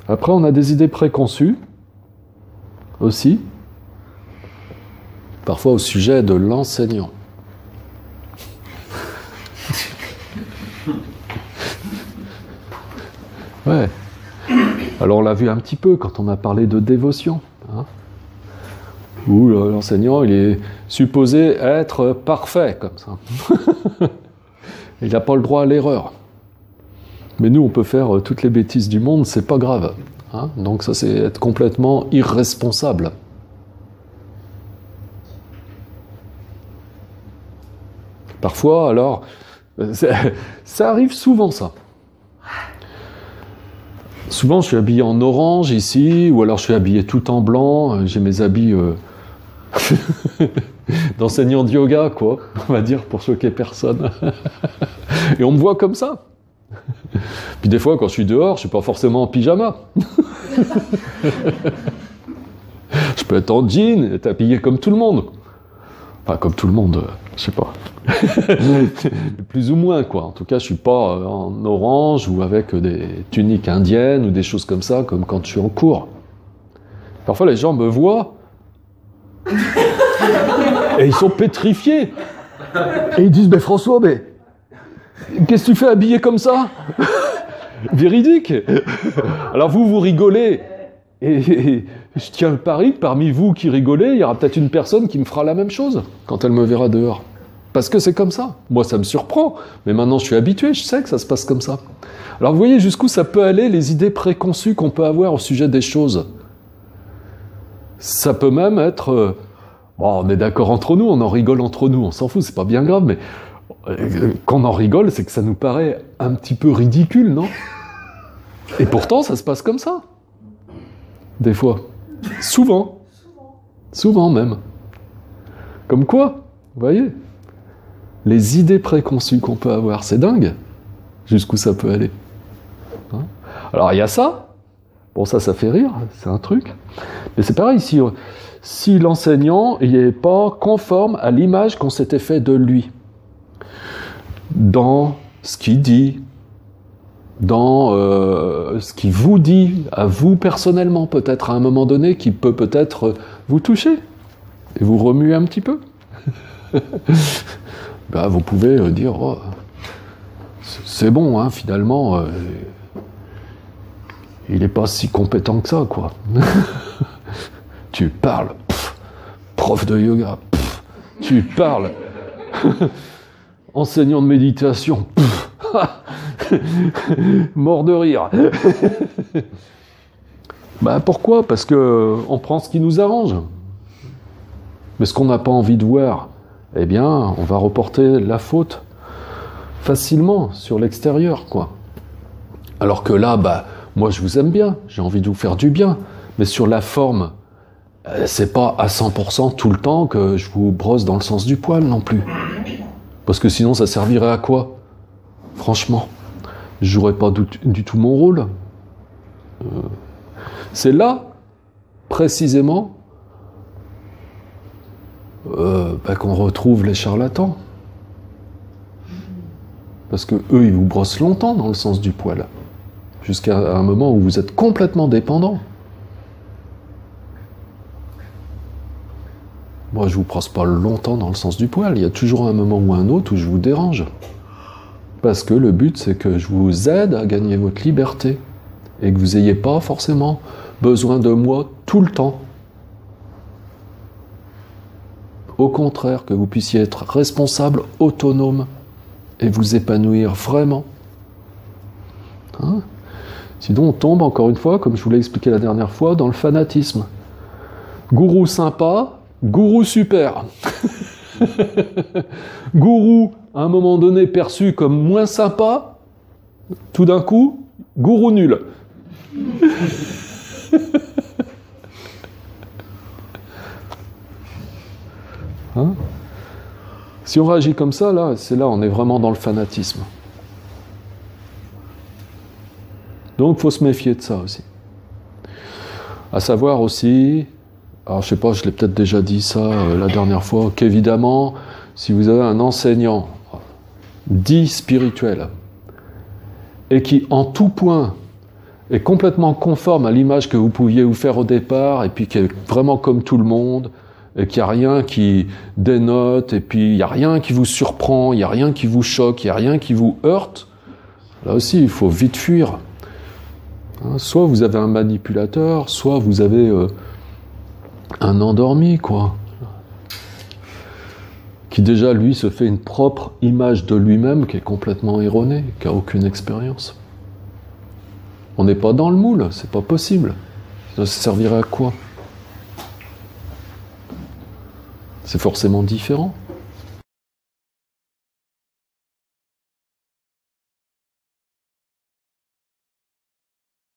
Après, on a des idées préconçues aussi, parfois au sujet de l'enseignant. Ouais. Alors on l'a vu un petit peu quand on a parlé de dévotion, hein, où l'enseignant il est supposé être parfait comme ça. Il n'a pas le droit à l'erreur. Mais nous on peut faire toutes les bêtises du monde, c'est pas grave. Hein. Donc ça c'est être complètement irresponsable. Parfois alors, ça arrive souvent ça. Souvent, je suis habillé en orange ici, ou alors je suis habillé tout en blanc. J'ai mes habits d'enseignant de yoga, quoi, on va dire, pour choquer personne. Et on me voit comme ça. Puis des fois, quand je suis dehors, je suis pas forcément en pyjama. Je peux être en jean, être habillé comme tout le monde. Enfin, comme tout le monde, je sais pas. Plus ou moins, quoi. En tout cas, je suis pas en orange ou avec des tuniques indiennes ou des choses comme ça, comme quand je suis en cours. Parfois, les gens me voient et ils sont pétrifiés. Et ils disent, mais François, mais qu'est-ce que tu fais habillé comme ça? Véridique. Alors vous rigolez. Et je tiens le pari que parmi vous qui rigolez, il y aura peut-être une personne qui me fera la même chose quand elle me verra dehors. Parce que c'est comme ça. Moi, ça me surprend. Mais maintenant, je suis habitué, je sais que ça se passe comme ça. Alors, vous voyez jusqu'où ça peut aller, les idées préconçues qu'on peut avoir au sujet des choses. Ça peut même être... bon, on est d'accord entre nous, on en rigole entre nous, on s'en fout, c'est pas bien grave, mais quand on en rigole, c'est que ça nous paraît un petit peu ridicule, non? Et pourtant, ça se passe comme ça. Des fois. Souvent. Souvent même. Comme quoi, vous voyez? Les idées préconçues qu'on peut avoir, c'est dingue, jusqu'où ça peut aller. Hein? Alors il y a ça, bon ça fait rire, c'est un truc, mais c'est pareil, si l'enseignant n'est pas conforme à l'image qu'on s'était fait de lui, dans ce qu'il dit, dans ce qu'il vous dit, à vous personnellement, peut-être à un moment donné, qui peut peut-être vous toucher, et vous remuer un petit peu. Ben, vous pouvez dire, oh, c'est bon, hein, finalement, il n'est pas si compétent que ça, quoi. Tu parles, prof de yoga, tu parles, enseignant de méditation, mort de rire. Ben, pourquoi? Parce qu'on prend ce qui nous arrange. Mais ce qu'on n'a pas envie de voir, eh bien, on va reporter la faute facilement sur l'extérieur, quoi. Alors que là, bah, moi je vous aime bien, j'ai envie de vous faire du bien, mais sur la forme, c'est pas à 100% tout le temps que je vous brosse dans le sens du poil non plus. Parce que sinon, ça servirait à quoi? Franchement, je jouerais pas du tout mon rôle. C'est là, précisément, qu'on retrouve les charlatans. Parce que eux, ils vous brossent longtemps dans le sens du poil. Jusqu'à un moment où vous êtes complètement dépendant. Moi, je vous brosse pas longtemps dans le sens du poil. Il y a toujours un moment ou un autre où je vous dérange. Parce que le but, c'est que je vous aide à gagner votre liberté. Et que vous n'ayez pas forcément besoin de moi tout le temps. Au contraire, que vous puissiez être responsable, autonome, et vous épanouir vraiment. Hein? Sinon, on tombe, encore une fois, comme je vous l'ai expliqué la dernière fois, dans le fanatisme. Gourou sympa, gourou super. Gourou, à un moment donné, perçu comme moins sympa, tout d'un coup, gourou nul. Hein? Si on réagit comme ça, là, c'est là, on est vraiment dans le fanatisme. Donc, il faut se méfier de ça aussi. À savoir aussi, alors je sais pas, je l'ai peut-être déjà dit ça la dernière fois, qu'évidemment, si vous avez un enseignant dit spirituel, et qui, en tout point, est complètement conforme à l'image que vous pouviez vous faire au départ, et puis qui est vraiment comme tout le monde, et qu'il n'y a rien qui dénote, et puis il n'y a rien qui vous surprend, il n'y a rien qui vous choque, il n'y a rien qui vous heurte, là aussi il faut vite fuir. Hein, soit vous avez un manipulateur, soit vous avez un endormi, quoi. Qui déjà, lui, se fait une propre image de lui-même qui est complètement erronée, qui n'a aucune expérience. On n'est pas dans le moule, c'est pas possible. Ça servirait à quoi? C'est forcément différent.